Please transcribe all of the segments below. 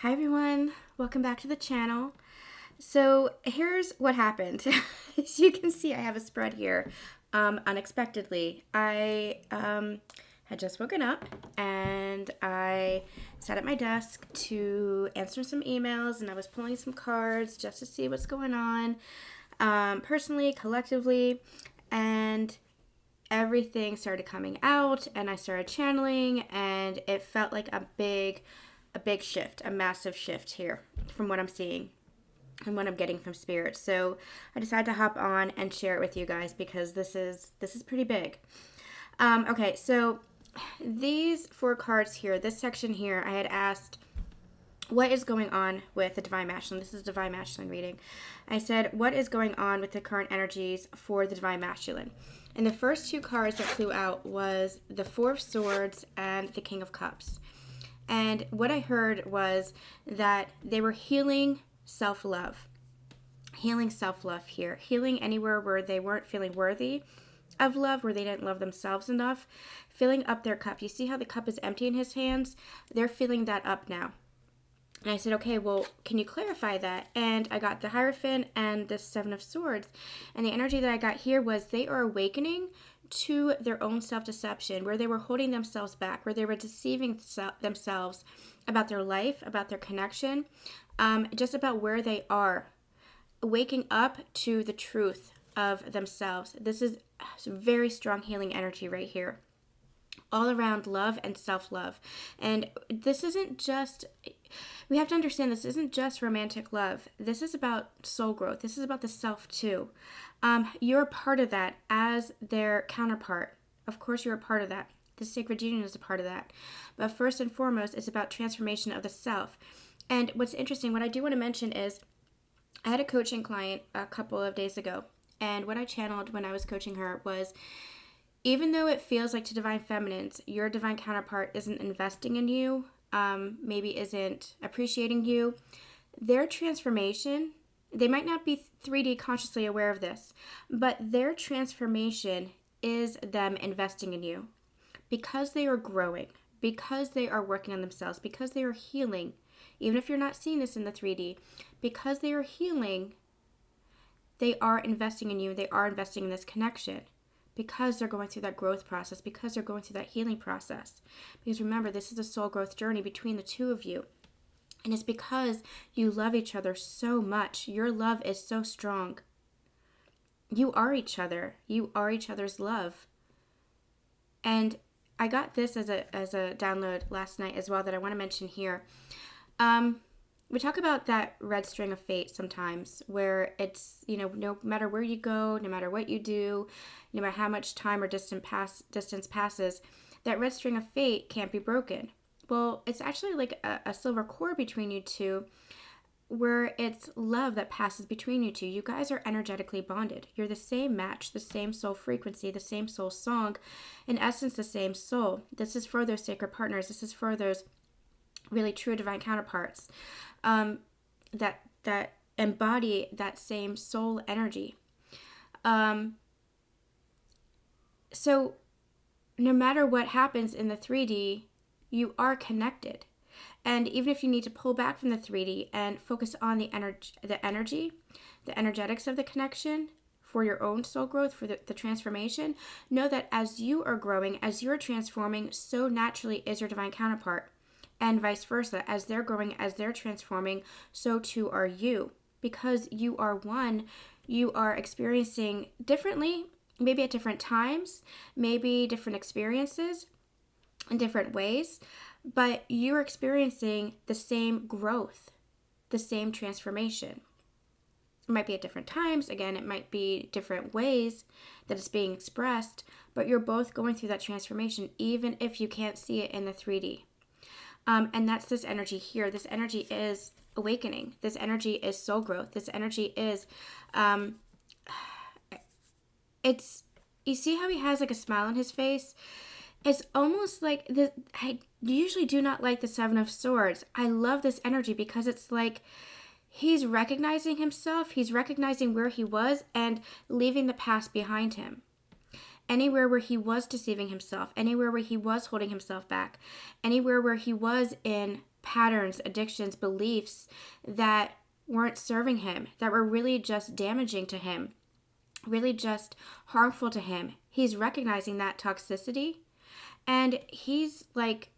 Hi everyone, welcome back to the channel. So here's what happened. As you can see, I have a spread here. Unexpectedly, I had just woken up and I sat at my desk to answer some emails, and I was pulling some cards just to see what's going on, personally, collectively, and everything started coming out, and I started channeling, and it felt like a big shift, a massive shift here from what I'm seeing and what I'm getting from spirit. So I decided to hop on and share it with you guys because this is pretty big. Okay, so these 4 cards here, this section here, I had asked what is going on with the Divine Masculine. This is a Divine Masculine reading. I said, what is going on with the current energies for the Divine Masculine? And the first 2 cards that flew out was the 4 of Swords and the King of Cups. And what I heard was that they were healing self-love. Healing self-love here. Healing anywhere where they weren't feeling worthy of love, where they didn't love themselves enough. Filling up their cup. You see how the cup is empty in his hands? They're filling that up now. And I said, okay, well, can you clarify that? And I got the Hierophant and the 7 of Swords. And the energy that I got here was they are awakening to their own self-deception, where they were holding themselves back, where they were deceiving themselves about their life, about their connection, just about where they are. Waking up to the truth of themselves. This is very strong healing energy right here. All around love and self-love. And this isn't just, we have to understand this isn't just romantic love. This is about soul growth. This is about the self too. You're a part of that as their counterpart. Of course you're a part of that. The Sacred Union is a part of that. But first and foremost, it's about transformation of the self. And what's interesting, what I do want to mention is, I had a coaching client a couple of days ago. And what I channeled when I was coaching her was, even though it feels like to Divine Feminines, your Divine counterpart isn't investing in you, maybe isn't appreciating you, their transformation, they might not be 3D consciously aware of this, but their transformation is them investing in you. Because they are growing, because they are working on themselves, because they are healing, even if you're not seeing this in the 3D, because they are healing, they are investing in you, they are investing in this connection. Because they're going through that growth process, because they're going through that healing process. Because remember, this is a soul growth journey between the two of you. And it's because you love each other so much. Your love is so strong. You are each other. You are each other's love. And I got this as a download last night as well that I want to mention here. We talk about that red string of fate sometimes, where it's, no matter where you go, no matter what you do, no matter how much time or distance passes, that red string of fate can't be broken. Well, it's actually like a silver cord between you two, where it's love that passes between you two. You guys are energetically bonded. You're the same match, the same soul frequency, the same soul song, in essence, the same soul. This is for those sacred partners. This is for those really true divine counterparts that embody that same soul energy. So no matter what happens in the 3D, you are connected. And even if you need to pull back from the 3D and focus on the energy, the energetics of the connection for your own soul growth, for the transformation, know that as you are growing, as you're transforming, so naturally is your divine counterpart. And vice versa, as they're growing, as they're transforming, so too are you. Because you are one, you are experiencing differently, maybe at different times, maybe different experiences in different ways, but you're experiencing the same growth, the same transformation. It might be at different times, again, it might be different ways that it's being expressed, but you're both going through that transformation, even if you can't see it in the 3D. And that's this energy here. This energy is awakening. This energy is soul growth. This energy is, you see how he has like a smile on his face? It's almost like, I usually do not like the 7 of Swords. I love this energy because it's like he's recognizing himself. He's recognizing where he was and leaving the past behind him. Anywhere where he was deceiving himself, anywhere where he was holding himself back, anywhere where he was in patterns, addictions, beliefs that weren't serving him, that were really just damaging to him, really just harmful to him. He's recognizing that toxicity, and he's like,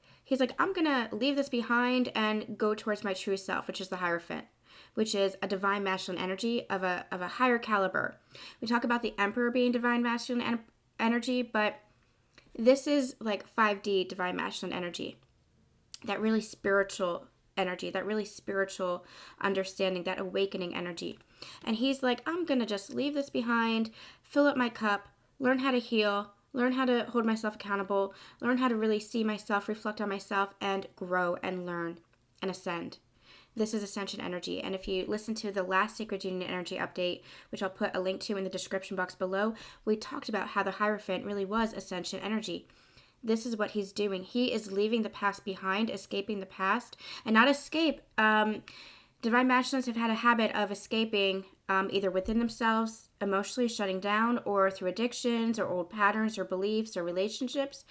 I'm gonna leave this behind and go towards my true self, which is the Hierophant, which is a divine masculine energy of a higher caliber. We talk about the Emperor being divine masculine energy, but this is like 5D divine masculine energy. That really spiritual energy, that really spiritual understanding, that awakening energy. And he's like, I'm going to just leave this behind, fill up my cup, learn how to heal, learn how to hold myself accountable, learn how to really see myself, reflect on myself, and grow and learn and ascend. This is Ascension Energy. And if you listen to the last Sacred Union Energy update, which I'll put a link to in the description box below, we talked about how the Hierophant really was Ascension Energy. This is what he's doing. He is leaving the past behind, escaping the past, and not escape. Divine Masculines have had a habit of escaping either within themselves, emotionally shutting down, or through addictions or old patterns or beliefs or relationships.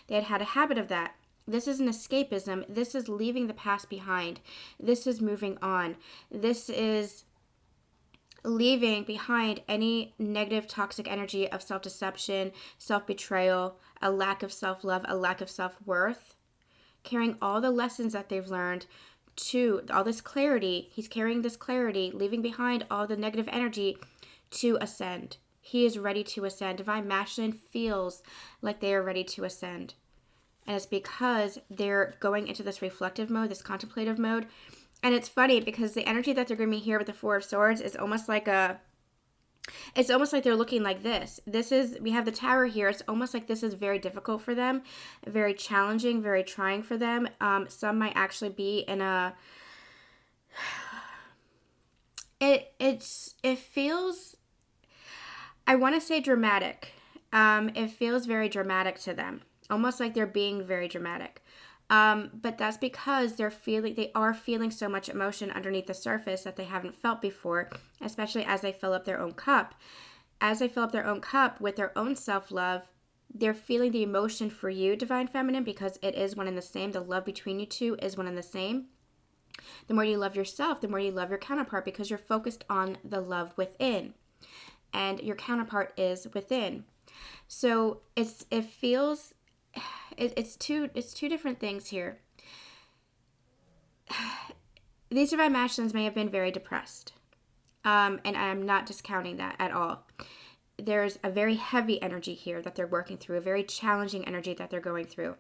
They had a habit of that. This isn't escapism. This is leaving the past behind. This is moving on. This is leaving behind any negative, toxic energy of self-deception, self-betrayal, a lack of self-love, a lack of self-worth. Carrying all the lessons that they've learned to all this clarity. He's carrying this clarity, leaving behind all the negative energy to ascend. He is ready to ascend. Divine Masculine feels like they are ready to ascend. And it's because they're going into this reflective mode, this contemplative mode. And it's funny because the energy that they're going to be here with the Four of Swords is almost like it's almost like they're looking like this. We have the Tower here. It's almost like this is very difficult for them, very challenging, very trying for them. Some might actually be in it feels, I want to say dramatic. It feels very dramatic to them. Almost like they're being very dramatic. But that's because they are feeling so much emotion underneath the surface that they haven't felt before, especially as they fill up their own cup. As they fill up their own cup with their own self-love, they're feeling the emotion for you, Divine Feminine, because it is one and the same. The love between you two is one and the same. The more you love yourself, the more you love your counterpart, because you're focused on the love within. And your counterpart is within. So it's two different things here. These Divine Masculines may have been very depressed. And I'm not discounting that at all. There's a very heavy energy here that they're working through, a very challenging energy that they're going through.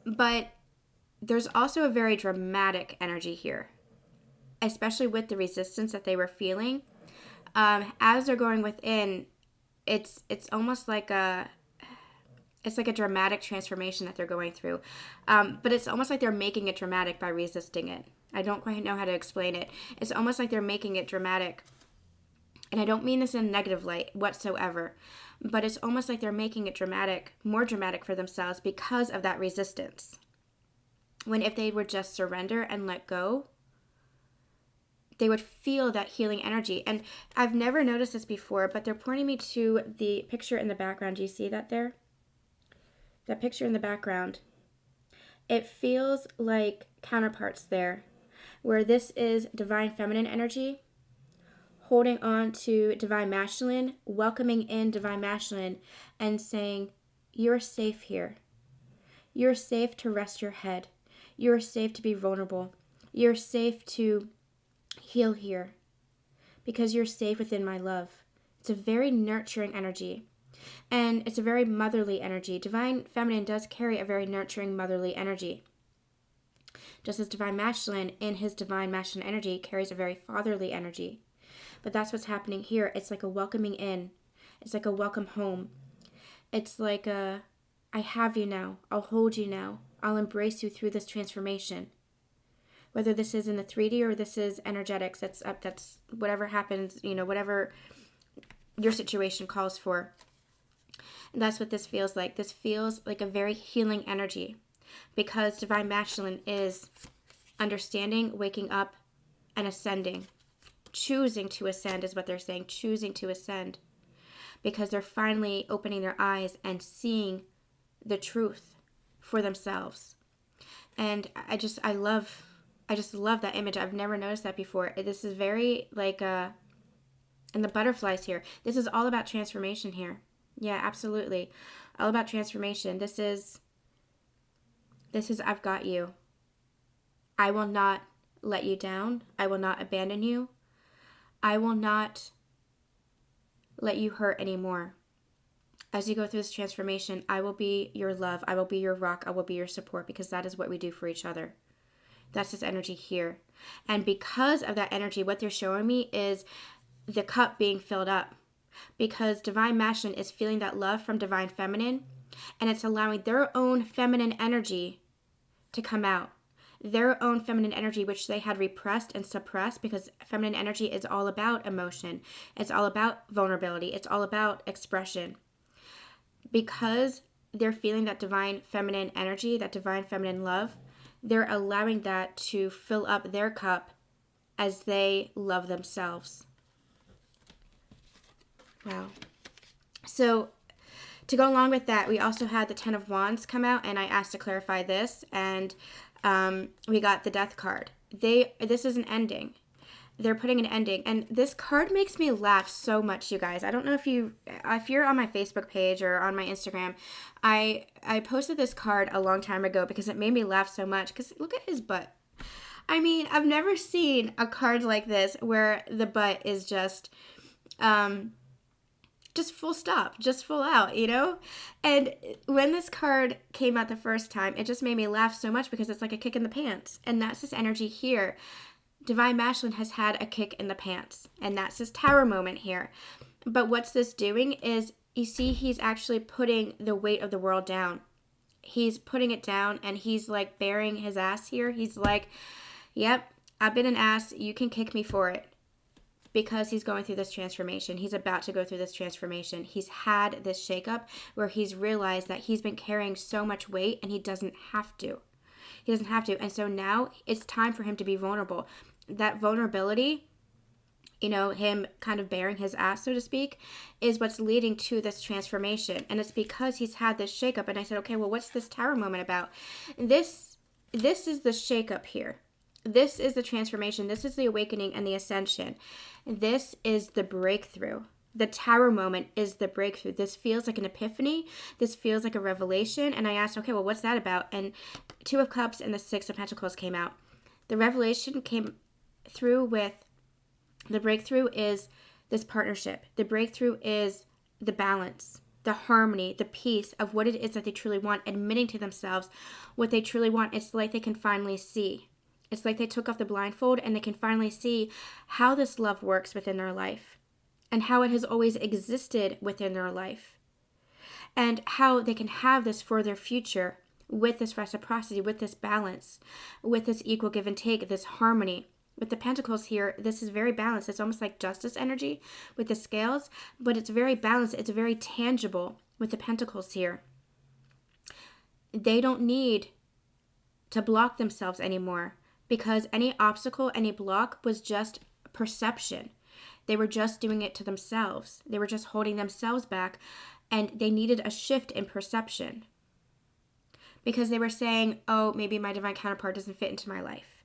But there's also a very dramatic energy here, especially with the resistance that they were feeling. As they're going within, it's almost like it's like a dramatic transformation that they're going through. But it's almost like they're making it dramatic by resisting it. I don't quite know how to explain it. It's almost like they're making it dramatic. And I don't mean this in a negative light whatsoever. But it's almost like they're making it dramatic, more dramatic for themselves because of that resistance. When if they would just surrender and let go, they would feel that healing energy. And I've never noticed this before, but they're pointing me to the picture in the background. Do you see that there? That picture in the background. It feels like counterparts there, where this is Divine Feminine energy, holding on to Divine Masculine, welcoming in Divine Masculine, and saying, you're safe here. You're safe to rest your head. You're safe to be vulnerable. You're safe to heal here because you're safe within my love. It's a very nurturing energy. And it's a very motherly energy. Divine Feminine does carry a very nurturing, motherly energy. Just as Divine Masculine, in his Divine Masculine energy, carries a very fatherly energy. But that's what's happening here. It's like a welcoming in. It's like a welcome home. It's like I have you now. I'll hold you now. I'll embrace you through this transformation. Whether this is in the 3D or this is energetics, that's whatever happens, whatever your situation calls for. And that's what this feels like. This feels like a very healing energy because Divine Masculine is understanding, waking up, and ascending. Choosing to ascend is what they're saying. Choosing to ascend. Because they're finally opening their eyes and seeing the truth for themselves. And I just love that image. I've never noticed that before. This is very like and the butterflies here. This is all about transformation here. Yeah, absolutely. All about transformation. This is I've got you. I will not let you down. I will not abandon you. I will not let you hurt anymore. As you go through this transformation, I will be your love. I will be your rock. I will be your support, because that is what we do for each other. That's this energy here. And because of that energy, what they're showing me is the cup being filled up. Because Divine Masculine is feeling that love from Divine Feminine, and it's allowing their own feminine energy to come out. Their own feminine energy, which they had repressed and suppressed, because feminine energy is all about emotion. It's all about vulnerability. It's all about expression. Because they're feeling that divine feminine energy, that divine feminine love, they're allowing that to fill up their cup as they love themselves. Wow. So to go along with that, we also had the Ten of Wands come out, and I asked to clarify this, and we got the Death card. This is an ending. They're putting an ending, and this card makes me laugh so much, you guys. I don't know if you're on my Facebook page or on my Instagram. I posted this card a long time ago because it made me laugh so much, because look at his butt. I mean, I've never seen a card like this where the butt is just full stop, just full out, you know? And when this card came out the first time, it just made me laugh so much, because it's like a kick in the pants. And that's this energy here. Divine Masculine has had a kick in the pants, and that's his tower moment here. But what's this doing is, you see, he's actually putting the weight of the world down. He's putting it down, and he's like bearing his ass here. He's like, yep, I've been an ass. You can kick me for it. Because he's going through this transformation. He's about to go through this transformation. He's had this shakeup where he's realized that he's been carrying so much weight, and he doesn't have to. He doesn't have to. And so now it's time for him to be vulnerable. That vulnerability, you know, him kind of bearing his ass, so to speak, is what's leading to this transformation. And it's because he's had this shakeup. And I said, okay, well, what's this tower moment about? This is the shakeup here. This is the transformation. This is the awakening and the ascension. This is the breakthrough. The tower moment is the breakthrough. This feels like an epiphany. This feels like a revelation. And I asked, okay, well, what's that about? And Two of Cups and the Six of Pentacles came out. The revelation came through with, the breakthrough is this partnership. The breakthrough is the balance, the harmony, the peace of what it is that they truly want, admitting to themselves what they truly want. It's like they can finally see. It's like they took off the blindfold, and they can finally see how this love works within their life, and how it has always existed within their life, and how they can have this for their future with this reciprocity, with this balance, with this equal give and take, this harmony. With the Pentacles here, this is very balanced. It's almost like justice energy with the scales, but it's very balanced. It's very tangible with the Pentacles here. They don't need to block themselves anymore, because any obstacle, any block was just perception. They were just doing it to themselves. They were just holding themselves back, and they needed a shift in perception. Because they were saying, oh, maybe my divine counterpart doesn't fit into my life.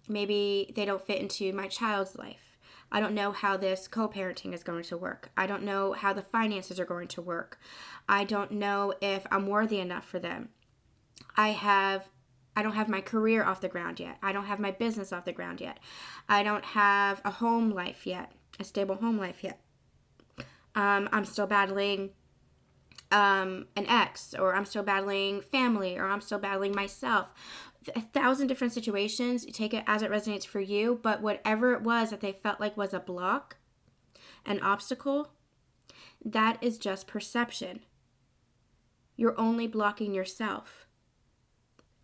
Maybe they don't fit into my child's life. I don't know how this co-parenting is going to work. I don't know how the finances are going to work. I don't know if I'm worthy enough for them. I don't have my career off the ground yet. I don't have my business off the ground yet. I don't have a home life yet, a stable home life yet. I'm still battling an ex, or I'm still battling family, or I'm still battling myself. 1,000 different situations. You take it as it resonates for you, but whatever it was that they felt like was a block, an obstacle, that is just perception. You're only blocking yourself.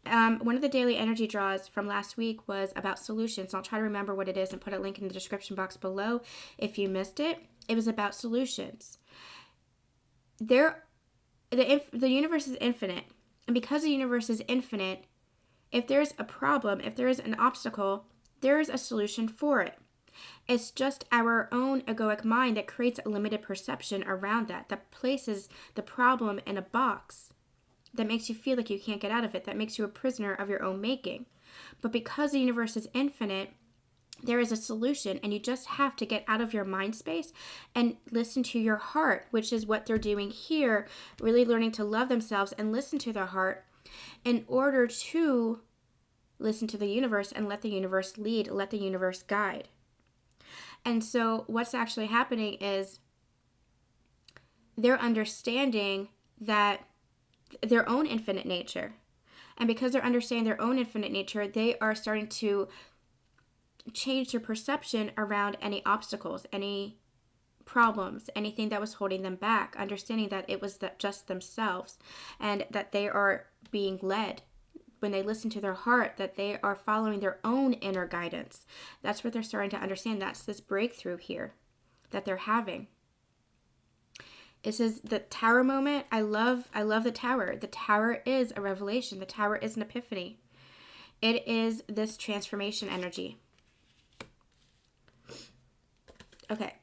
One of the daily energy draws from last week was about solutions. I'll try to remember what it is and put a link in the description box below if you missed it. It was about solutions. The universe is infinite. And because the universe is infinite, if there's a problem, if there is an obstacle, there is a solution for it. It's just our own egoic mind that creates a limited perception around that places the problem in a box. that makes you feel like you can't get out of it, that makes you a prisoner of your own making. But because the universe is infinite, there is a solution, and you just have to get out of your mind space and listen to your heart, which is what they're doing here, really learning to love themselves and listen to their heart in order to listen to the universe and let the universe lead, let the universe guide. And so what's actually happening is they're understanding that their own infinite nature. And because they're understanding their own infinite nature, they are starting to change their perception around any obstacles, any problems, anything that was holding them back, understanding that it was just themselves and that they are being led when they listen to their heart, that they are following their own inner guidance. That's what they're starting to understand. That's this breakthrough here that they're having. It says the tower moment. I love the tower. The tower is a revelation. The tower is an epiphany. It is this transformation energy. Okay.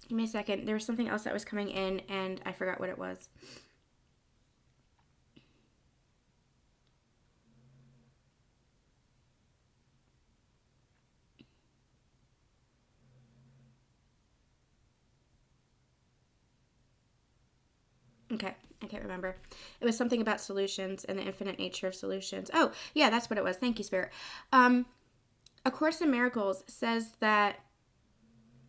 Give me a second. There was something else that was coming in and I forgot what it was. Okay, I can't remember. It was something about solutions and the infinite nature of solutions. Oh, yeah, that's what it was. Thank you, Spirit. A Course in Miracles says that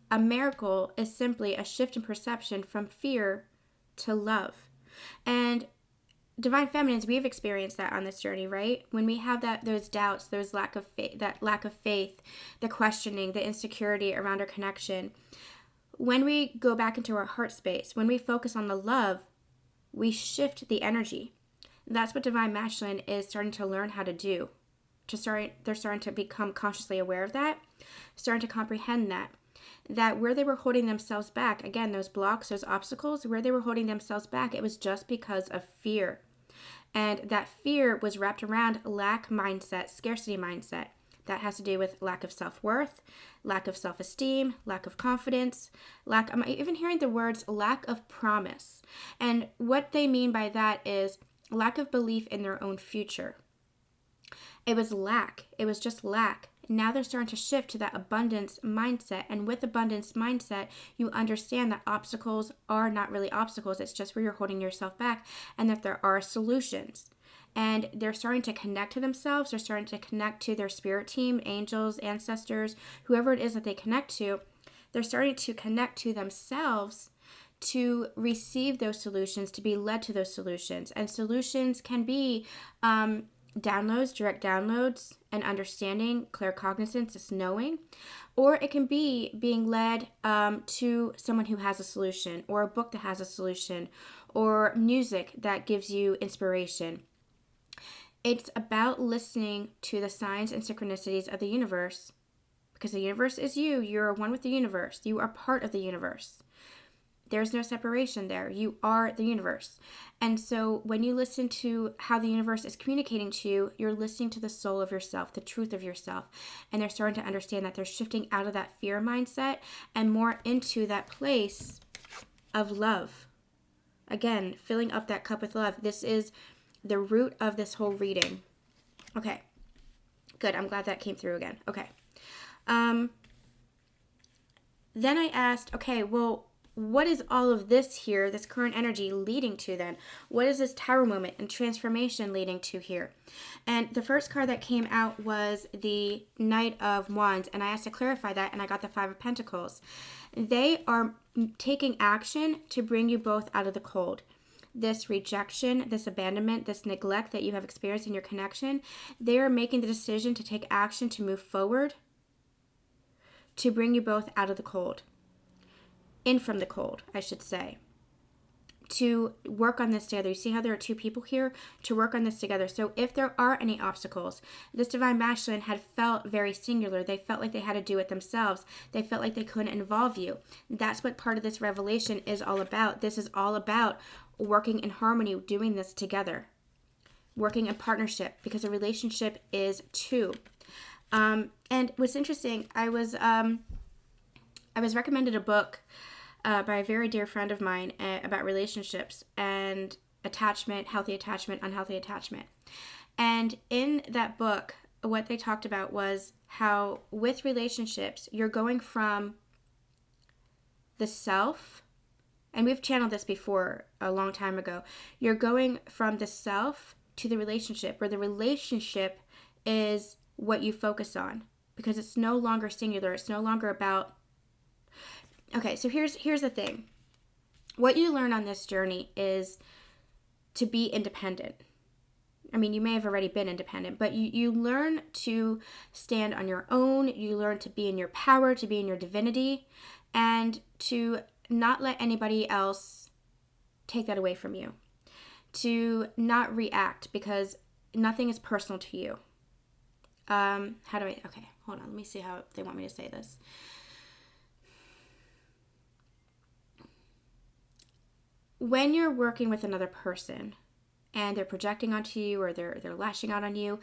a miracle is simply a shift in perception from fear to love. And Divine Feminines, we've experienced that on this journey, right? When we have those doubts, those lack of faith, the questioning, the insecurity around our connection. When we go back into our heart space, when we focus on the love, we shift the energy. That's what Divine Masculine is starting to learn how to do. They're starting to become consciously aware of that, starting to comprehend that where they were holding themselves back, again, those blocks, those obstacles, where they were holding themselves back, it was just because of fear. And that fear was wrapped around lack mindset, scarcity mindset. That has to do with lack of self-worth, lack of self-esteem, lack of confidence, I'm even hearing the words lack of promise. And what they mean by that is lack of belief in their own future. It was lack. It was just lack. Now they're starting to shift to that abundance mindset. And with abundance mindset, you understand that obstacles are not really obstacles. It's just where you're holding yourself back, and that there are solutions. And they're starting to connect to themselves. They're starting to connect to their spirit team, angels, ancestors, whoever it is that they connect to. They're starting to connect to themselves to receive those solutions, to be led to those solutions. And solutions can be downloads, direct downloads, and understanding, claircognizance, just knowing. Or it can be being led to someone who has a solution, or a book that has a solution, or music that gives you inspiration. It's about listening to the signs and synchronicities of the universe, because the universe is you. You're one with the universe. You are part of the universe. There's no separation there. You are the universe. And so when you listen to how the universe is communicating to you, you're listening to the soul of yourself, the truth of yourself. And they're starting to understand that they're shifting out of that fear mindset and more into that place of love. Again, filling up that cup with love. This is the root of this whole reading. Okay, good. I'm glad that came through again. Okay. Then I asked, okay, well, what is all of this here, this current energy leading to then? What is this tower moment and transformation leading to here? And the first card that came out was the Knight of Wands, and I asked to clarify that, and I got the Five of Pentacles. They are taking action to bring you both out of the cold. This rejection, this abandonment, this neglect that you have experienced in your connection, they are making the decision to take action to move forward, to bring you both out of the cold. In from the cold, I should say. To work on this together. You see how there are two people here? To work on this together. So if there are any obstacles, this Divine Masculine had felt very singular. They felt like they had to do it themselves. They felt like they couldn't involve you. That's what part of this revelation is all about. This is all about working in harmony, doing this together. Working in partnership, because a relationship is two. And what's interesting, I was recommended a book by a very dear friend of mine about relationships, and attachment, healthy attachment, unhealthy attachment. And in that book, what they talked about was how with relationships, you're going from the self, and we've channeled this before a long time ago, you're going from the self to the relationship, where the relationship is what you focus on, because it's no longer singular. It's no longer about, okay, so here's the thing. What you learn on this journey is to be independent. I mean, you may have already been independent, but you learn to stand on your own. You learn to be in your power, to be in your divinity, and to not let anybody else take that away from you. To not react, because nothing is personal to you. Okay, hold on. Let me see how they want me to say this. When you're working with another person and they're projecting onto you, or they're lashing out on you,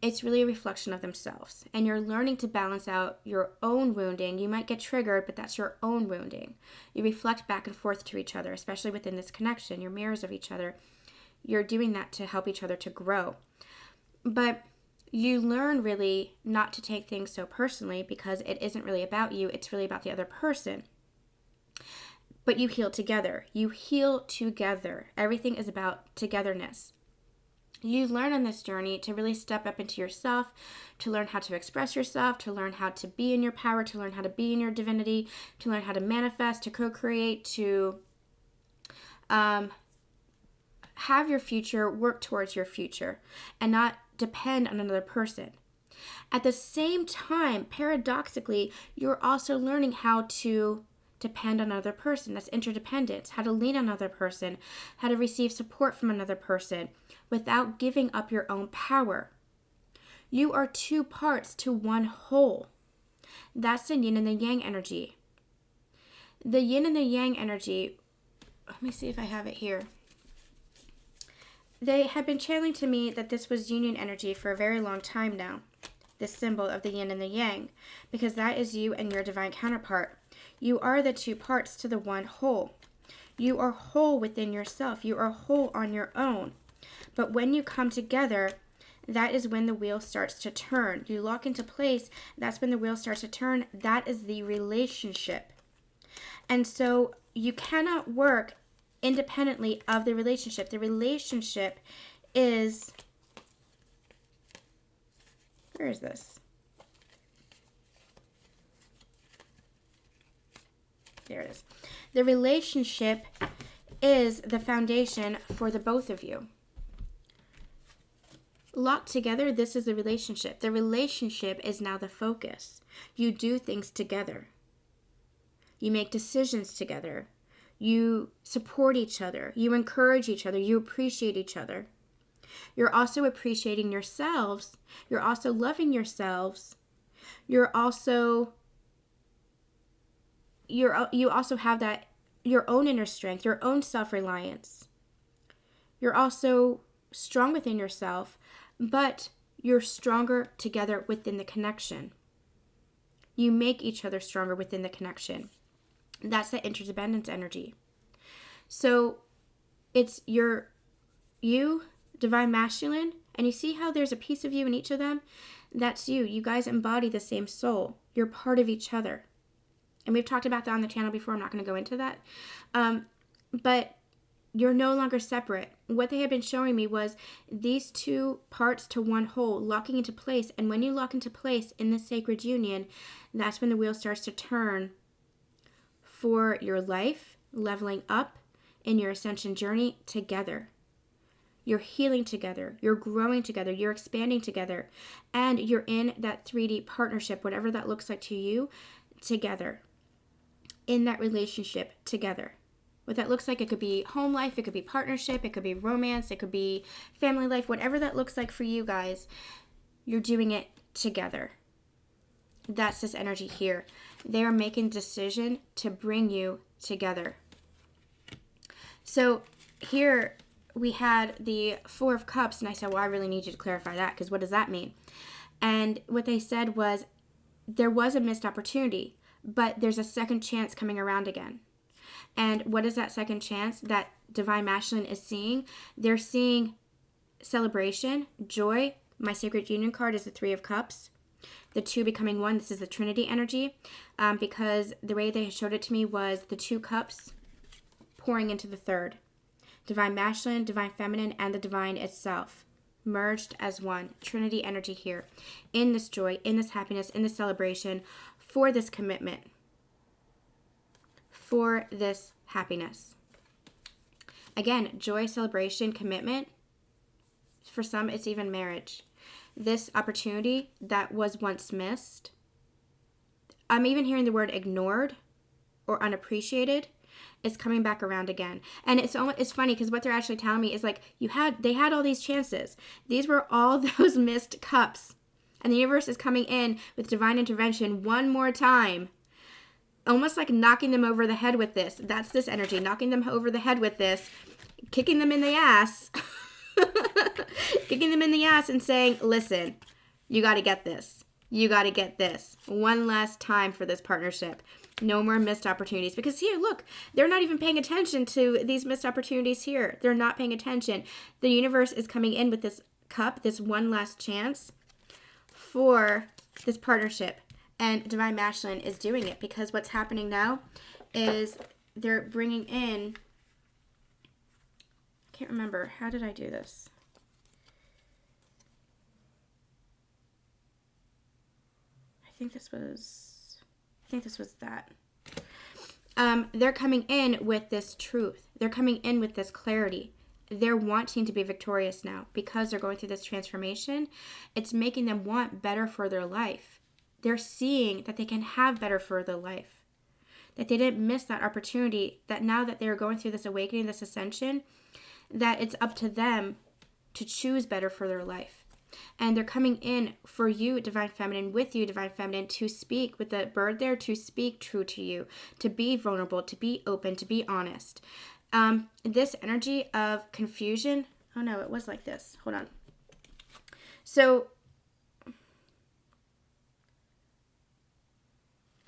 it's really a reflection of themselves. And you're learning to balance out your own wounding. You might get triggered, but that's your own wounding. You reflect back and forth to each other, especially within this connection. You're mirrors of each other. You're doing that to help each other to grow. But you learn really not to take things so personally, because it isn't really about you. It's really about the other person. But you heal together. You heal together. Everything is about togetherness. You learn on this journey to really step up into yourself, to learn how to express yourself, to learn how to be in your power, to learn how to be in your divinity, to learn how to manifest, to co-create, to have your future, work towards your future, and not depend on another person. At the same time, paradoxically, you're also learning how to depend on another person. That's interdependence. How to lean on another person, how to receive support from another person without giving up your own power. You are two parts to one whole. That's the yin and the yang energy. The yin and the yang energy, let me see if I have it here. They have been channeling to me that this was union energy for a very long time now. This symbol of the yin and the yang, because that is you and your divine counterpart. You are the two parts to the one whole. You are whole within yourself. You are whole on your own. But when you come together, that is when the wheel starts to turn. You lock into place. That's when the wheel starts to turn. That is the relationship. And so you cannot work independently of the relationship. The relationship is, where is this? There it is. The relationship is the foundation for the both of you. Locked together, this is the relationship. The relationship is now the focus. You do things together. You make decisions together. You support each other. You encourage each other. You appreciate each other. You're also appreciating yourselves. You're also loving yourselves. You also have that, your own inner strength, your own self-reliance. You're also strong within yourself, but you're stronger together within the connection. You make each other stronger within the connection. That's the interdependence energy. So it's you, divine masculine, and you see how there's a piece of you in each of them? That's you. You guys embody the same soul. You're part of each other. And we've talked about that on the channel before. I'm not going to go into that. But you're no longer separate. What they have been showing me was these two parts to one whole, locking into place. And when you lock into place in this sacred union, that's when the wheel starts to turn for your life, leveling up in your ascension journey together. You're healing together. You're growing together. You're expanding together. And you're in that 3D partnership, whatever that looks like to you, together. In that relationship together. What that looks like, it could be home life, it could be partnership, it could be romance, it could be family life, whatever that looks like for you guys, you're doing it together. That's this energy here. They are making a decision to bring you together. So here we had the Four of Cups, and I said, well, I really need you to clarify that, because what does that mean? And what they said was, there was a missed opportunity, but there's a second chance coming around again. And what is that second chance that divine masculine is seeing? They're seeing celebration, joy. My sacred union card is the Three of Cups. The two becoming one. This is the Trinity energy, because the way they showed it to me was the two cups pouring into the third. Divine masculine, divine feminine, and the divine itself merged as one. Trinity energy here. In this joy, in this happiness, in this celebration, for this commitment, for this happiness. Again, joy, celebration, commitment. For some, it's even marriage. This opportunity that was once missed. I'm even hearing the word ignored or unappreciated is coming back around again. And it's funny because what they're actually telling me is like, they had all these chances. These were all those missed cups. And the universe is coming in with divine intervention one more time. Almost like knocking them over the head with this. That's this energy. Knocking them over the head with this. Kicking them in the ass. Kicking them in the ass and saying, listen, you got to get this. You got to get this. One last time for this partnership. No more missed opportunities. Because here, look, they're not even paying attention to these missed opportunities here. They're not paying attention. The universe is coming in with this cup, this one last chance for this partnership. And divine masculine is doing it because what's happening now is they're bringing in, I can't remember, how did I do this? I think this was that. They're coming in with this truth. They're coming in with this clarity. They're wanting to be victorious now because they're going through this transformation. It's making them want better for their life. They're seeing that they can have better for their life. That they didn't miss that opportunity. That now that they're going through this awakening, this ascension, that it's up to them to choose better for their life. And they're coming in for you, divine feminine, with you, divine feminine, to speak with the bird there, to speak true to you, to be vulnerable, to be open, to be honest. This energy of confusion. Oh no, it was like this. Hold on. So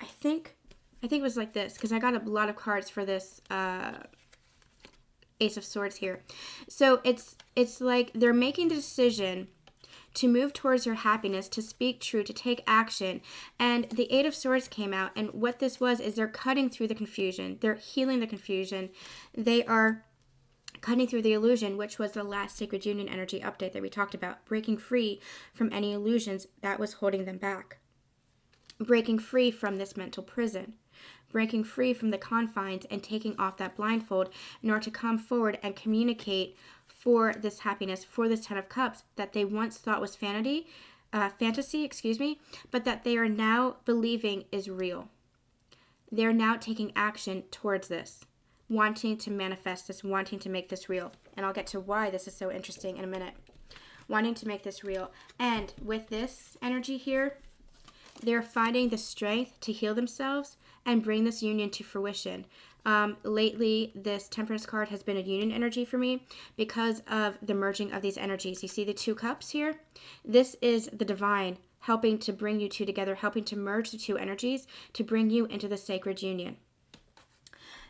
I think it was like this because I got a lot of cards for this Ace of Swords here. So it's like they're making the decision to move towards your happiness, to speak true, to take action. And the Eight of Swords came out. And what this was is they're cutting through the confusion. They're healing the confusion. They are cutting through the illusion, which was the last Sacred Union energy update that we talked about. Breaking free from any illusions that was holding them back. Breaking free from this mental prison. Breaking free from the confines and taking off that blindfold in order to come forward and communicate for this happiness, for this Ten of Cups that they once thought was fantasy, but that they are now believing is real. They're now taking action towards this, wanting to manifest this, wanting to make this real. And I'll get to why this is so interesting in a minute. Wanting to make this real. And with this energy here, they're finding the strength to heal themselves and bring this union to fruition. Lately, this Temperance card has been a union energy for me because of the merging of these energies. You see the two cups here? This is the divine helping to bring you two together, helping to merge the two energies to bring you into the sacred union.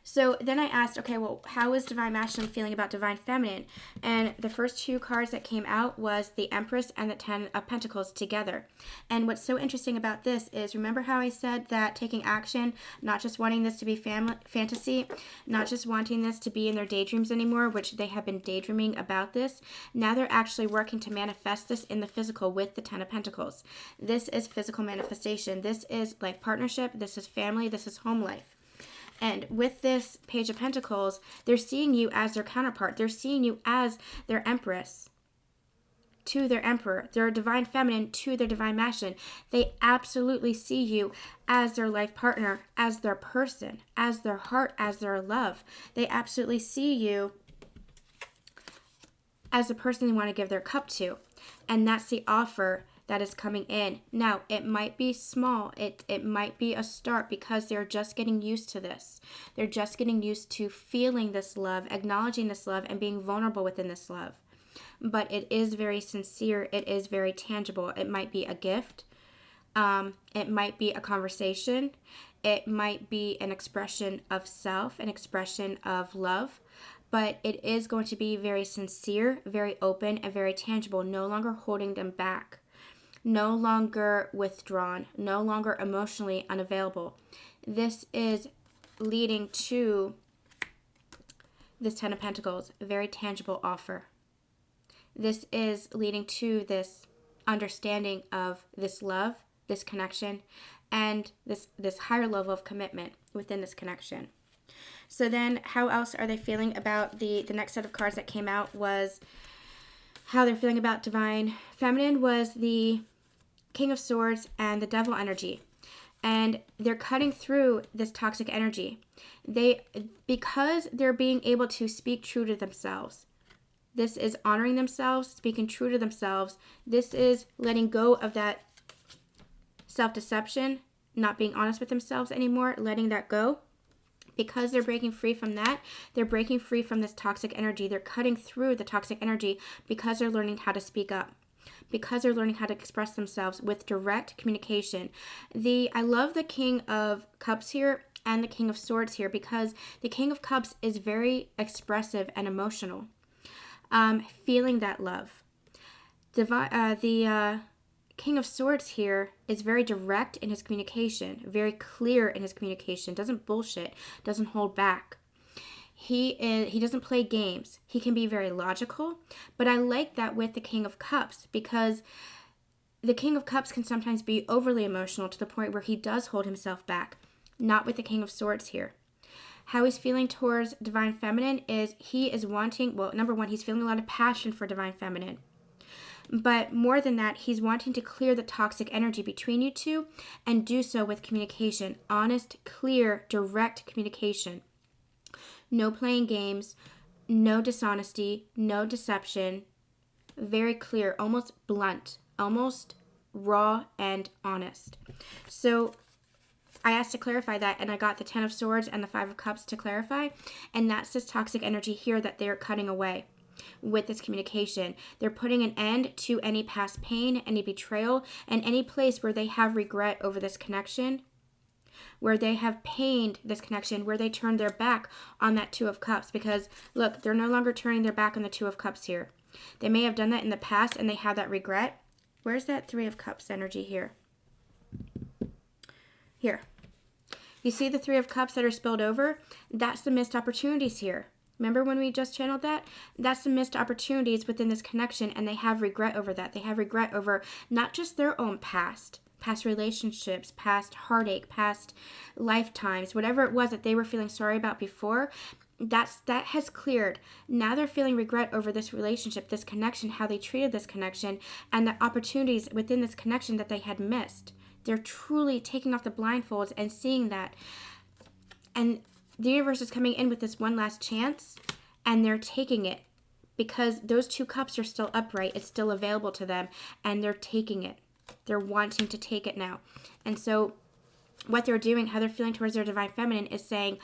So then I asked, okay, well, how is divine masculine feeling about divine feminine? And the first two cards that came out was the Empress and the Ten of Pentacles together. And what's so interesting about this is, remember how I said that taking action, not just wanting this to be fantasy, not just wanting this to be in their daydreams anymore, which they have been daydreaming about this. Now they're actually working to manifest this in the physical with the Ten of Pentacles. This is physical manifestation. This is life partnership. This is family. This is home life. And with this Page of Pentacles, they're seeing you as their counterpart. They're seeing you as their Empress to their Emperor, their divine feminine to their divine masculine. They absolutely see you as their life partner, as their person, as their heart, as their love. They absolutely see you as the person they want to give their cup to. And that's the offer that is coming in. Now, it might be small. It might be a start because they're just getting used to this. They're just getting used to feeling this love, acknowledging this love, and being vulnerable within this love. But it is very sincere. It is very tangible. It might be a gift. It might be a conversation. It might be an expression of self, an expression of love, but it is going to be very sincere, very open, and very tangible, no longer holding them back, no longer withdrawn, no longer emotionally unavailable. This is leading to this Ten of Pentacles, a very tangible offer. This is leading to this understanding of this love, this connection, and this higher level of commitment within this connection. So then how else are they feeling about the next set of cards that came out was how they're feeling about Divine Feminine was the King of Swords and the Devil energy. And they're cutting through this toxic energy. Because they're being able to speak true to themselves. This is honoring themselves, speaking true to themselves. This is letting go of that self-deception, not being honest with themselves anymore, letting that go. Because they're breaking free from that, they're breaking free from this toxic energy. They're cutting through the toxic energy because they're learning how to speak up. Because they're learning how to express themselves with direct communication. I love the King of Cups here and the King of Swords here because the King of Cups is very expressive and emotional. Feeling that love. The King of Swords here is very direct in his communication, very clear in his communication, doesn't bullshit, doesn't hold back. He doesn't play games. He can be very logical, but I like that with the King of Cups because the King of Cups can sometimes be overly emotional to the point where he does hold himself back. Not with the King of Swords here. How he's feeling towards Divine Feminine is he is wanting, well, number one, he's feeling a lot of passion for Divine Feminine. But more than that, he's wanting to clear the toxic energy between you two and do so with communication. Honest, clear, direct communication. No playing games, no dishonesty, no deception. Very clear, almost blunt, almost raw and honest. So I asked to clarify that, and I got the Ten of Swords and the Five of Cups to clarify. And that's this toxic energy here that they're cutting away with this communication. They're putting an end to any past pain, any betrayal, and any place where they have regret over this connection, where they have pained this connection, where they turned their back on that Two of Cups. Because, look, they're no longer turning their back on the Two of Cups here. They may have done that in the past, and they have that regret. Where's that Three of Cups energy here? Here. You see the Three of Cups that are spilled over? That's the missed opportunities here. Remember when we just channeled that? That's the missed opportunities within this connection, and they have regret over that. They have regret over not just their own past relationships, past heartache, past lifetimes, whatever it was that they were feeling sorry about before. That has cleared. Now they're feeling regret over this relationship, this connection, how they treated this connection, and the opportunities within this connection that they had missed. They're truly taking off the blindfolds and seeing that. And the universe is coming in with this one last chance, and they're taking it because those two cups are still upright. It's still available to them, and they're taking it. They're wanting to take it now. And so what they're doing, how they're feeling towards their Divine Feminine is saying,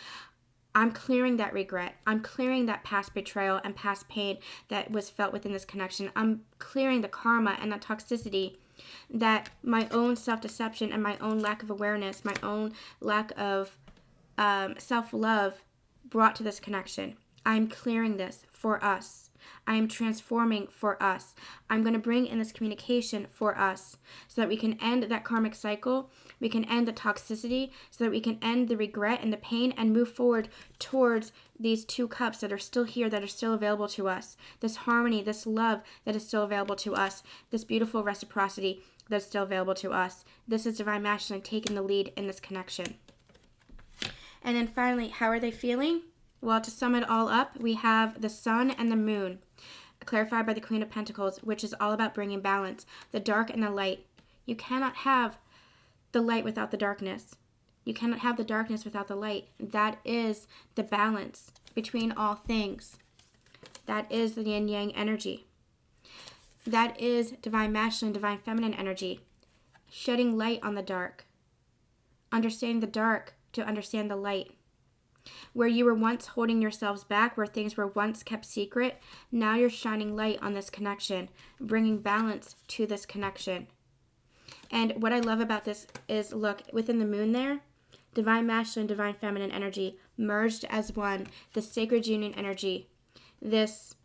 I'm clearing that regret. I'm clearing that past betrayal and past pain that was felt within this connection. I'm clearing the karma and the toxicity that my own self-deception and my own lack of awareness, my own lack of self-love brought to this connection. I'm clearing this for us. I am transforming for us. I'm going to bring in this communication for us so that we can end that karmic cycle. We can end the toxicity so that we can end the regret and the pain and move forward towards these two cups that are still here, that are still available to us. This harmony, this love that is still available to us. This beautiful reciprocity that's still available to us. This is Divine Masculine taking the lead in this connection. And then finally, how are they feeling? Well, to sum it all up, we have the Sun and the Moon, clarified by the Queen of Pentacles, which is all about bringing balance, the dark and the light. You cannot have the light without the darkness. You cannot have the darkness without the light. That is the balance between all things. That is the yin-yang energy. That is Divine Masculine, Divine Feminine energy. Shedding light on the dark. Understanding the dark to understand the light. Where you were once holding yourselves back, where things were once kept secret, now you're shining light on this connection, bringing balance to this connection. And what I love about this is, look, within the moon there, Divine masculine, divine feminine energy merged as one. The sacred union energy. This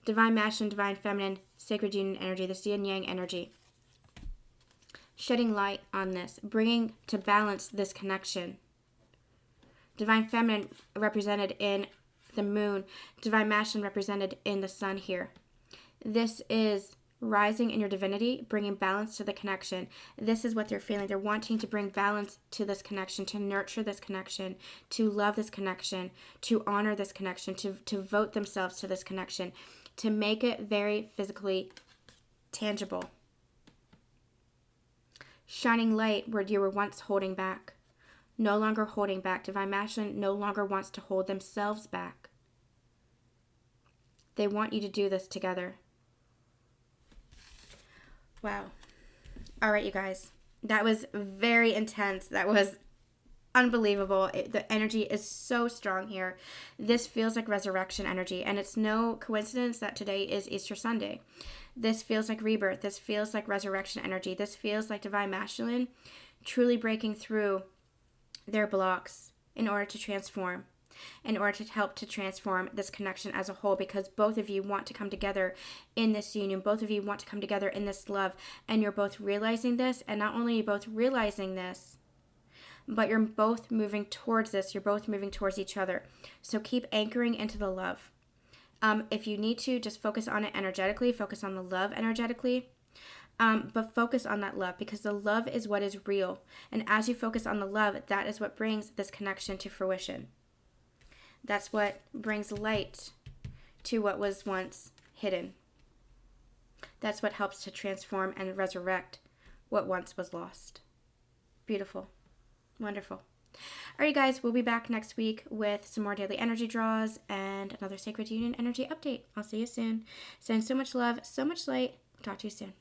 divine masculine, divine feminine, sacred union energy. This yin yang energy. Shedding light on this. Bringing to balance this connection. Divine feminine represented in the moon. Divine masculine represented in the sun here. This is rising in your divinity, bringing balance to the connection. This is what they're feeling. They're wanting to bring balance to this connection, to nurture this connection, to love this connection, to honor this connection, to devote themselves to this connection, to make it very physically tangible. Shining light where you were once holding back. No longer holding back. Divine masculine no longer wants to hold themselves back. They want you to do this together. Wow. All right, you guys. That was very intense. That was unbelievable. The energy is so strong here. This feels like resurrection energy, and it's no coincidence that today is Easter Sunday. This feels like rebirth. This feels like resurrection energy. This feels like divine masculine truly breaking through their blocks in order to transform, in order to help to transform this connection as a whole, because both of you want to come together in this union. Both of you want to come together in this love, and you're both realizing this. And not only are you both realizing this, but you're both moving towards this. You're both moving towards each other. So keep anchoring into the love. If you need to, just focus on it energetically. Focus on the love energetically. But focus on that love, because the love is what is real. And as you focus on the love, that is what brings this connection to fruition. That's what brings light to what was once hidden. That's what helps to transform and resurrect what once was lost. Beautiful. Wonderful. All right, guys, we'll be back next week with some more daily energy draws and another Sacred Union energy update. I'll see you soon. Send so much love, so much light. Talk to you soon.